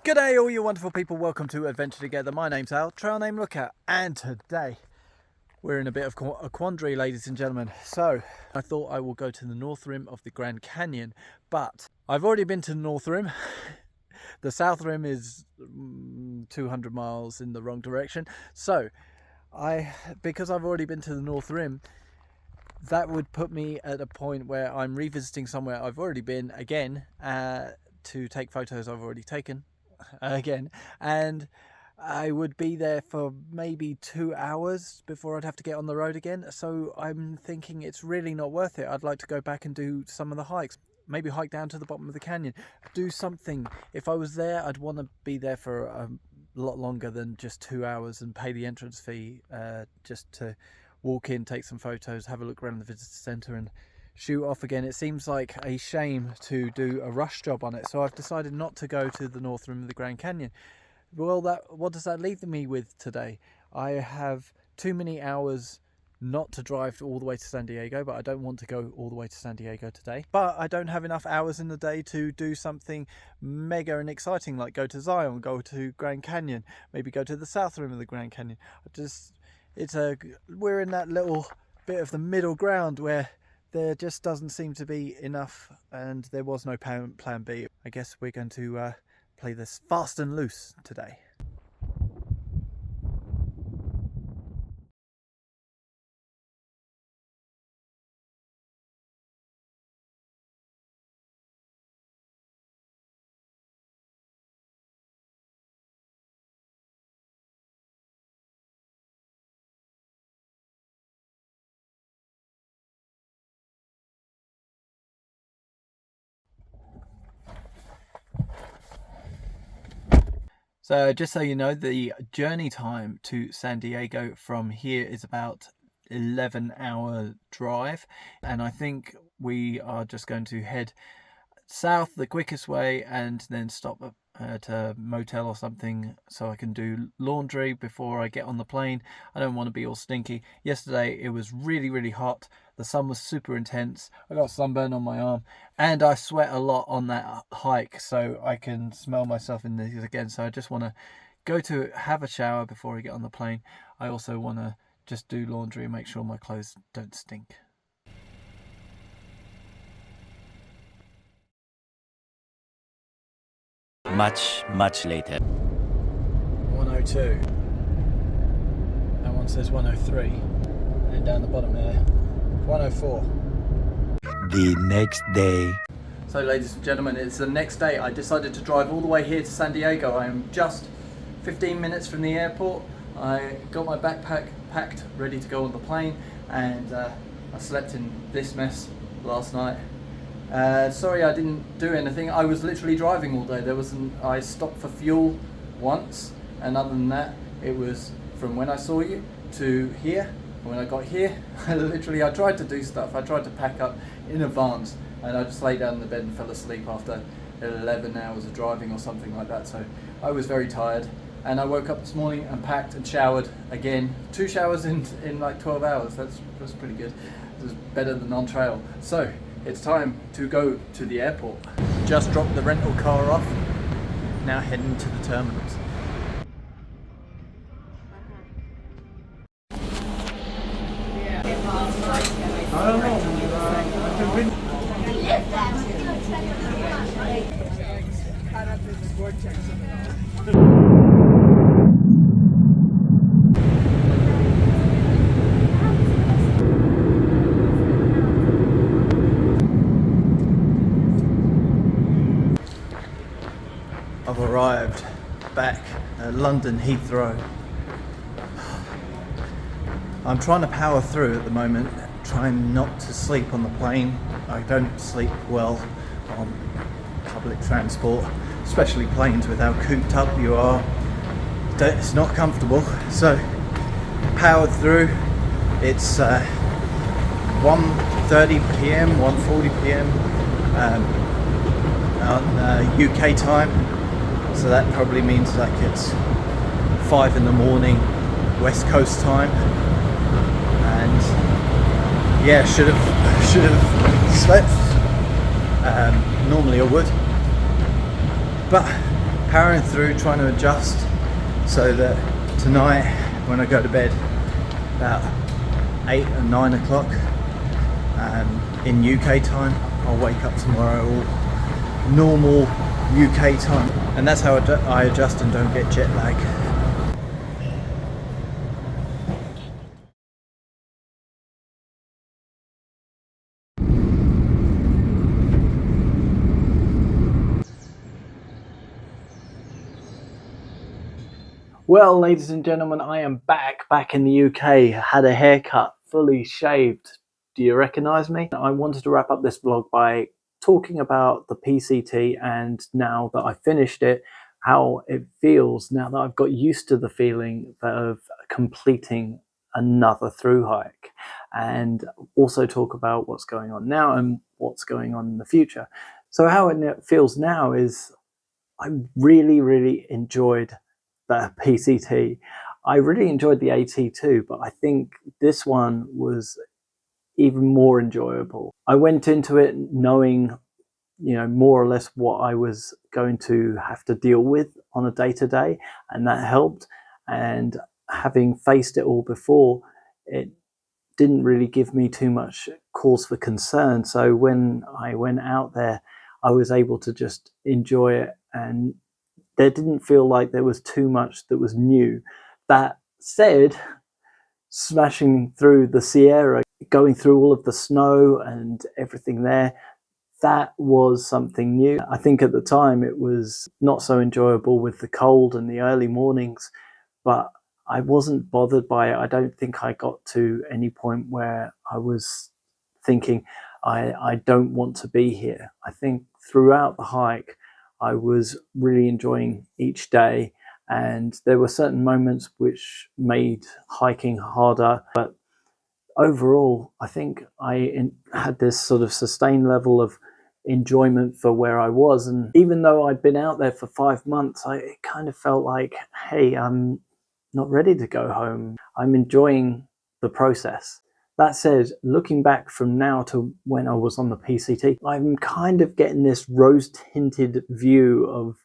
G'day all you wonderful people, welcome to Adventure Together. My name's Al, trail name Lookout, and today we're in a bit of a quandary, ladies and gentlemen. So I thought I will go to the north rim of the Grand Canyon, but I've already been to the north rim. The south rim is 200 miles in the wrong direction. So because I've already been to the north rim, that would put me at a point where I'm revisiting somewhere I've already been again to take photos I've already taken again, and I would be there for maybe 2 hours before I'd have to get on the road again. So I'm thinking it's really not worth it. I'd like to go back and do some of the hikes, maybe hike down to the bottom of the canyon, do something. If I was there, I'd want to be there for a lot longer than just 2 hours and pay the entrance fee just to walk in, take some photos, have a look around the visitor centre and shoot off again. It seems like a shame to do a rush job on it, so I've decided not to go to the north rim of the Grand Canyon. Well, what does that leave me with today? I have too many hours not to drive all the way to San Diego, but I don't want to go all the way to San Diego today. But I don't have enough hours in the day to do something mega and exciting like go to Zion, go to Grand Canyon, maybe go to the south rim of the Grand Canyon. We're in that little bit of the middle ground where there just doesn't seem to be enough, and there was no plan B. I guess we're going to play this fast and loose today. So just so you know, the journey time to San Diego from here is about 11-hour drive, and I think we are just going to head south the quickest way and then stop at a motel or something so I can do laundry before I get on the plane. I don't want to be all stinky. Yesterday it was really hot. The sun was super intense. I got sunburn on my arm and I sweat a lot on that hike, so I can smell myself in these again. So I just want to go to have a shower before I get on the plane. I also want to just do laundry and make sure my clothes don't stink. Much later. 102. That one says 103. And down the bottom there, 104. The next day. So ladies and gentlemen, it's the next day. I decided to drive all the way here to San Diego. I am just 15 minutes from the airport. I got my backpack packed, ready to go on the plane, and I slept in this mess last night. Sorry I didn't do anything. I was literally driving all day. I stopped for fuel once, and other than that, it was from when I saw you to here. And when I got here, I tried to do stuff. I tried to pack up in advance, and I just lay down in the bed and fell asleep after 11 hours of driving or something like that. So I was very tired, and I woke up this morning and packed and showered again. 2 showers in like 12 hours. That's pretty good. It was better than on trail. So it's time to go to the airport. Just dropped the rental car off. Now heading to the terminals. I don't know. I've arrived back at London Heathrow. I'm trying to power through at the moment, trying not to sleep on the plane. I don't sleep well on public transport, especially planes with how cooped up you are. It's not comfortable, so powered through. It's 1:30 p.m, 1:40 p.m. On UK time, so that probably means like it's 5 in the morning West Coast time. And yeah, should have slept. Normally I would, but powering through, trying to adjust so that tonight when I go to bed about 8 or 9 o'clock in UK time, I'll wake up tomorrow all normal UK time, and that's how I adjust and don't get jet lag. Well, ladies and gentlemen, I am back in the UK. Had a haircut, fully shaved. Do you recognize me? I wanted to wrap up this vlog by talking about the PCT, and now that I finished it, how it feels now that I've got used to the feeling of completing another through hike, and also talk about what's going on now and what's going on in the future. So how it feels now is I really enjoyed the PCT. I really enjoyed the AT too, but I think this one was even more enjoyable. I went into it knowing, more or less what I was going to have to deal with on a day-to-day, and that helped. And having faced it all before, it didn't really give me too much cause for concern. So when I went out there, I was able to just enjoy it, and there didn't feel like there was too much that was new. That said, smashing through the Sierra, going through all of the snow and everything there, that was something new. I think at the time it was not so enjoyable with the cold and the early mornings, but I wasn't bothered by it. I don't think I got to any point where I was thinking, I don't want to be here. I think throughout the hike, I was really enjoying each day, and there were certain moments which made hiking harder, but overall, I think I had this sort of sustained level of enjoyment for where I was. And even though I'd been out there for 5 months, it kind of felt like, hey, I'm not ready to go home. I'm enjoying the process. That said, looking back from now to when I was on the PCT, I'm kind of getting this rose-tinted view of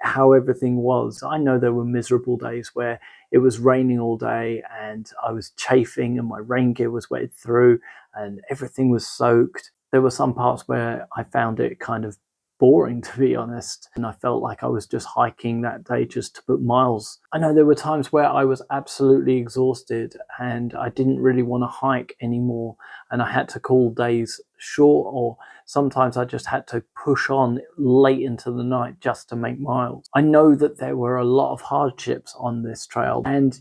how everything was. I know there were miserable days where it was raining all day and I was chafing and my rain gear was wetted through and everything was soaked. There were some parts where I found it kind of boring, to be honest, and I felt like I was just hiking that day just to put miles. I know there were times where I was absolutely exhausted and I didn't really want to hike anymore, and I had to call days short, or sometimes I just had to push on late into the night just to make miles. I know that there were a lot of hardships on this trail, and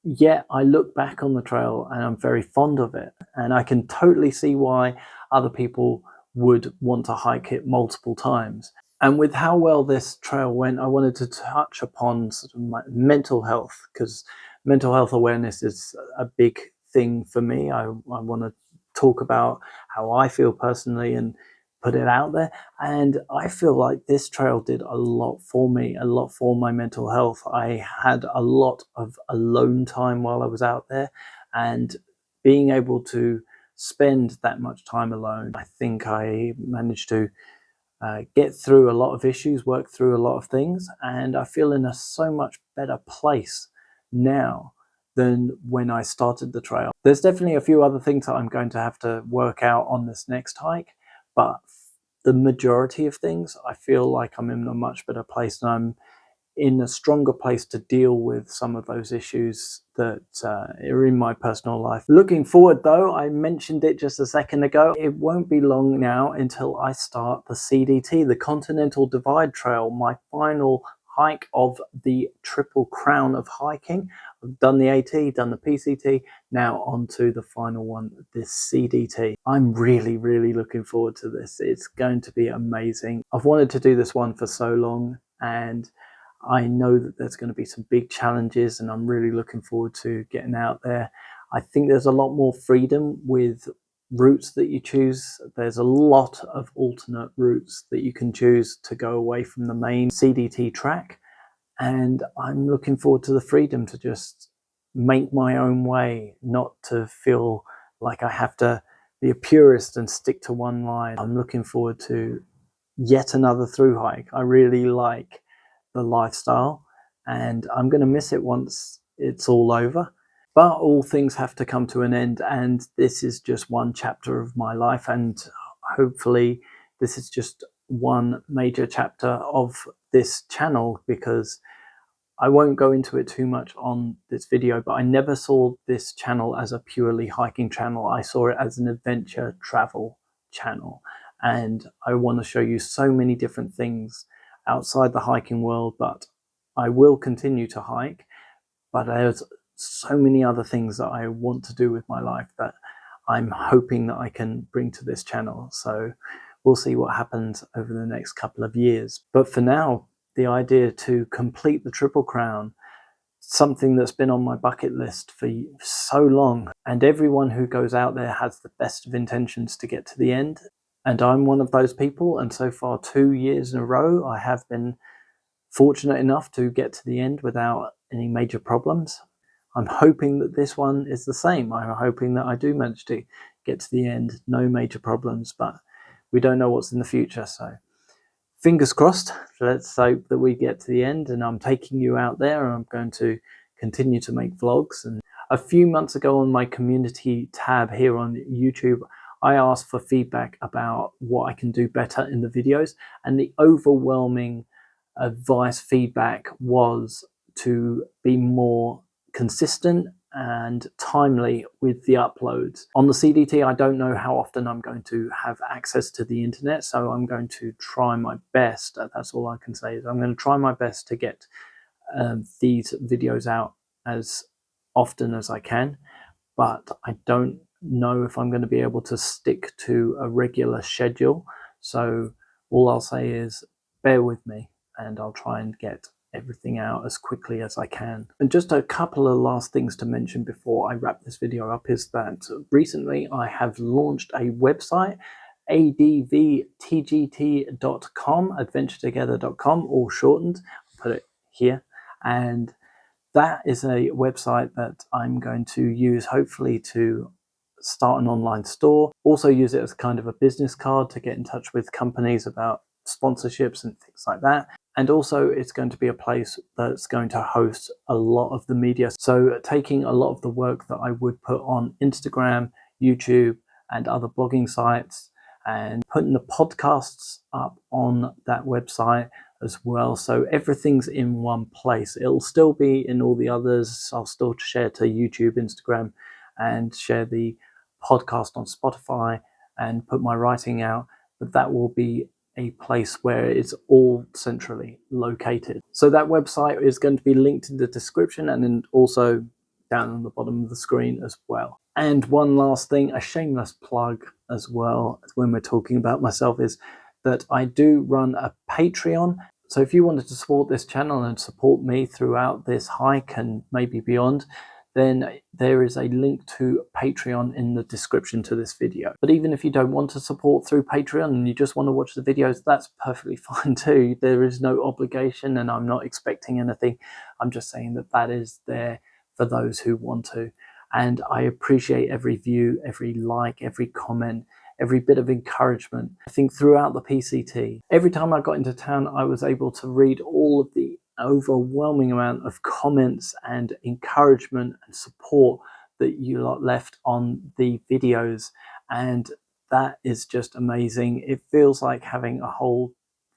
yet I look back on the trail and I'm very fond of it, and I can totally see why other people would want to hike it multiple times. And with how well this trail went, I wanted to touch upon sort of my mental health, because mental health awareness is a big thing for me. I want to talk about how I feel personally and put it out there. And I feel like this trail did a lot for me, a lot for my mental health. I had a lot of alone time while I was out there, and being able to spend that much time alone, I think I managed to get through a lot of issues, work through a lot of things, and I feel in a so much better place now than when I started the trail. There's definitely a few other things that I'm going to have to work out on this next hike, but the majority of things, I feel like I'm in a much better place, and I'm in a stronger place to deal with some of those issues that are in my personal life. Looking forward though, I mentioned it just a second ago, it won't be long now until I start the CDT, the Continental Divide Trail, my final hike of the Triple Crown of hiking. I've done the AT, done the PCT, now on to the final one, this CDT. I'm really looking forward to this. It's going to be amazing. I've wanted to do this one for so long, and I know that there's going to be some big challenges, and I'm really looking forward to getting out there. I think there's a lot more freedom with routes that you choose. There's a lot of alternate routes that you can choose to go away from the main CDT track, and I'm looking forward to the freedom to just make my own way, not to feel like I have to be a purist and stick to one line. I'm looking forward to yet another through hike. I really like the lifestyle, and I'm going to miss it once it's all over. But all things have to come to an end, and this is just one chapter of my life, and hopefully this is just one major chapter of this channel, because I won't go into it too much on this video, but I never saw this channel as a purely hiking channel. I saw it as an adventure travel channel, and I want to show you so many different things outside the hiking world. But I will continue to hike, but there's so many other things that I want to do with my life that I'm hoping that I can bring to this channel. So we'll see what happens over the next couple of years. But for now, the idea to complete the Triple Crown, something that's been on my bucket list for so long, and everyone who goes out there has the best of intentions to get to the end, and I'm one of those people. And so far, 2 years in a row, I have been fortunate enough to get to the end without any major problems. I'm hoping that this one is the same. I'm hoping that I do manage to get to the end, no major problems, but we don't know what's in the future. So fingers crossed. Let's hope that we get to the end, and I'm taking you out there, and I'm going to continue to make vlogs. And a few months ago on my community tab here on YouTube, I asked for feedback about what I can do better in the videos, and the overwhelming feedback was to be more consistent and timely with the uploads. On the CDT, I don't know how often I'm going to have access to the internet, so I'm going to try my best. That's all I can say, is I'm going to try my best to get these videos out as often as I can, but I don't know if I'm going to be able to stick to a regular schedule. So all I'll say is bear with me, and I'll try and get everything out as quickly as I can. And just a couple of last things to mention before I wrap this video up is that recently I have launched a website, advtgt.com, adventuretogether.com, all shortened. I'll put it here. And that is a website that I'm going to use hopefully to start an online store. Also use it as kind of a business card to get in touch with companies about sponsorships and things like that. And also it's going to be a place that's going to host a lot of the media. So taking a lot of the work that I would put on Instagram, YouTube, and other blogging sites, and putting the podcasts up on that website as well. So everything's in one place. It'll still be in all the others. I'll still share to YouTube, Instagram, and share the podcast on Spotify and put my writing out, but that will be a place where it's all centrally located. So that website is going to be linked in the description, and then also down on the bottom of the screen as well. And one last thing, a shameless plug as well, when we're talking about myself, is that I do run a Patreon. So if you wanted to support this channel and support me throughout this hike and maybe beyond, then there is a link to Patreon in the description to this video. But even if you don't want to support through Patreon and you just want to watch the videos, that's perfectly fine too. There is no obligation, and I'm not expecting anything. I'm just saying that that is there for those who want to. And I appreciate every view, every like, every comment, every bit of encouragement. I think throughout the PCT, every time I got into town, I was able to read all of the overwhelming amount of comments and encouragement and support that you lot left on the videos, and that is just amazing. It feels like having a whole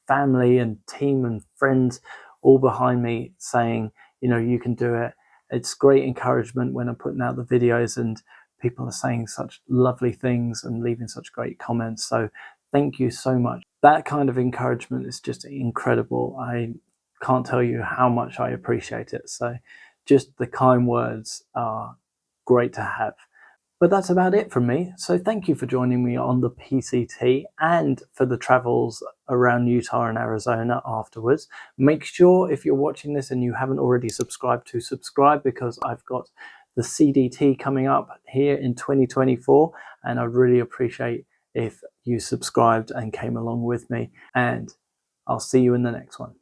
family and team and friends all behind me saying, you know, you can do it. It's great encouragement when I'm putting out the videos and people are saying such lovely things and leaving such great comments. So thank you so much. That kind of encouragement is just incredible. I can't tell you how much I appreciate it. So just the kind words are great to have. But that's about it from me. So thank you for joining me on the PCT and for the travels around Utah and Arizona afterwards. Make sure if you're watching this and you haven't already subscribed, to subscribe, because I've got the CDT coming up here in 2024, and I'd really appreciate if you subscribed and came along with me, and I'll see you in the next one.